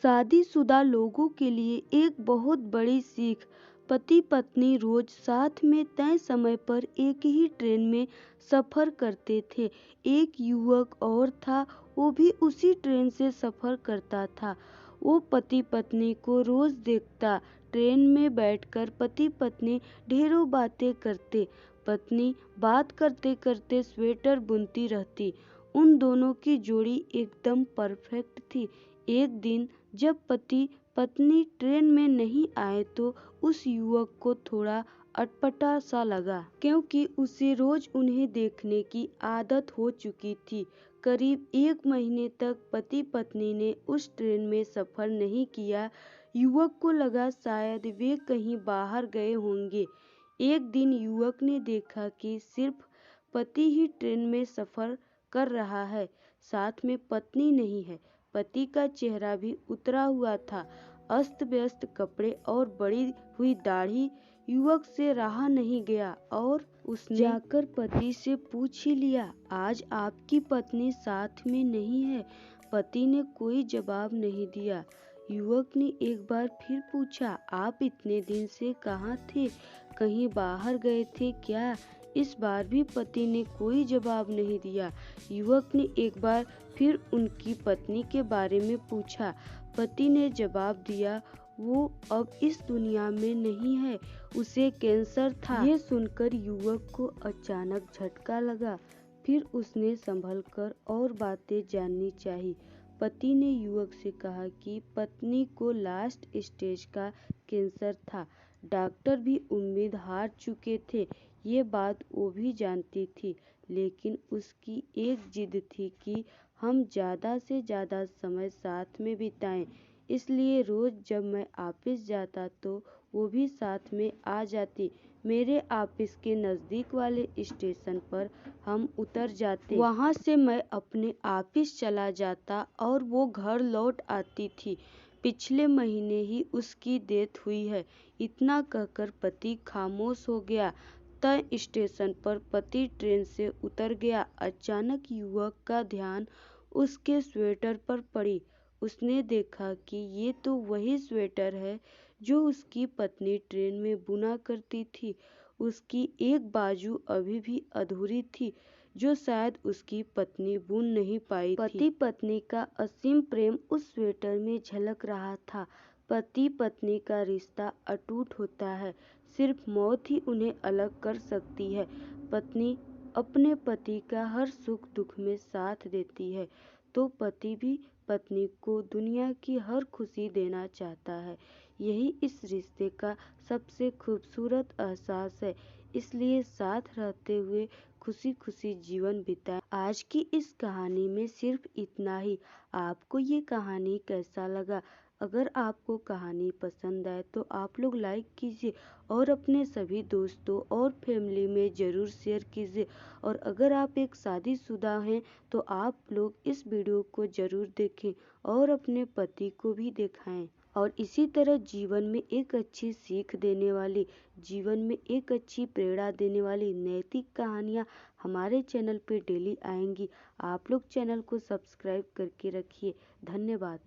शादीशुदा लोगों के लिए एक बहुत बड़ी सीख। पति पत्नी रोज साथ में तय समय पर एक ही ट्रेन में सफर करते थे। एक युवक और था, वो भी उसी ट्रेन से सफर करता था। वो पति पत्नी को रोज देखता। ट्रेन में बैठकर पति पत्नी ढेरों बातें करते। पत्नी बात करते करते स्वेटर बुनती रहती। उन दोनों की जोड़ी एकदम परफेक्ट थी। एक दिन जब पति पत्नी ट्रेन में नहीं आए तो उस युवक को थोड़ा अटपटा सा लगा, क्योंकि उसे रोज उन्हें देखने की आदत हो चुकी थी। करीब 1 महीने तक पति पत्नी ने उस ट्रेन में सफर नहीं किया। युवक को लगा शायद वे कहीं बाहर गए होंगे। एक दिन युवक ने देखा कि सिर्फ पति ही ट्रेन में सफर कर रहा है, साथ में पत्नी नहीं है। पति का चेहरा भी उतरा हुआ था, अस्त व्यस्त कपड़े और बड़ी हुई दाढ़ी। युवक से रहा नहीं गया और उसने जाकर पति से पूछ ही लिया, आज आपकी पत्नी साथ में नहीं है? पति ने कोई जवाब नहीं दिया। युवक ने एक बार फिर पूछा, आप इतने दिन से कहाँ थे? कहीं बाहर गए थे क्या? इस बार भी पति ने कोई जवाब नहीं दिया। युवक ने एक बार फिर उनकी पत्नी के बारे में पूछा। पति ने जवाब दिया, वो अब इस दुनिया में नहीं है, उसे कैंसर था। ये सुनकर युवक को अचानक झटका लगा। फिर उसने संभलकर और बातें जाननी चाहिए। पति ने युवक से कहा कि पत्नी को लास्ट स्टेज का कैंसर था। डॉक्टर भी उम्मीद हार चुके थे। ये बात वो भी जानती थी, लेकिन उसकी एक जिद थी कि हम ज़्यादा से ज़्यादा समय साथ में बिताएं। इसलिए रोज जब मैं ऑफिस जाता तो वो भी साथ में आ जाती। मेरे ऑफिस के नज़दीक वाले स्टेशन पर हम उतर जाते। वहाँ से मैं अपने ऑफिस चला जाता और वो घर लौट आती थी। पिछले महीने ही उसकी डेथ हुई है। इतना कहकर पति खामोश हो गया। तय स्टेशन पर पति ट्रेन से उतर गया। अचानक युवक का ध्यान उसके स्वेटर पर पड़ी। उसने देखा कि ये तो वही स्वेटर है जो उसकी पत्नी ट्रेन में बुना करती थी। उसकी एक बाजू अभी भी अधूरी थी, जो शायद उसकी पत्नी बुन नहीं पाई थी। पति पत्नी का असीम प्रेम उस स्वेटर में झलक रहा था। पति पत्नी का रिश्ता अटूट होता है, सिर्फ मौत ही उन्हें अलग कर सकती है। पत्नी अपने पति का हर सुख दुख में साथ देती है, तो पति भी पत्नी को दुनिया की हर खुशी देना चाहता है। यही इस रिश्ते का सबसे खूबसूरत एहसास है। इसलिए साथ रहते हुए खुशी खुशी जीवन बिताएं। आज की इस कहानी में सिर्फ इतना ही। आपको ये कहानी कैसा लगा? अगर आपको कहानी पसंद आए तो आप लोग लाइक कीजिए और अपने सभी दोस्तों और फैमिली में ज़रूर शेयर कीजिए। और अगर आप एक शादीशुदा हैं तो आप लोग इस वीडियो को ज़रूर देखें और अपने पति को भी दिखाएं। और इसी तरह जीवन में एक अच्छी सीख देने वाली, जीवन में एक अच्छी प्रेरणा देने वाली नैतिक कहानियाँ हमारे चैनल पे डेली आएंगी। आप लोग चैनल को सब्सक्राइब करके रखिए। धन्यवाद।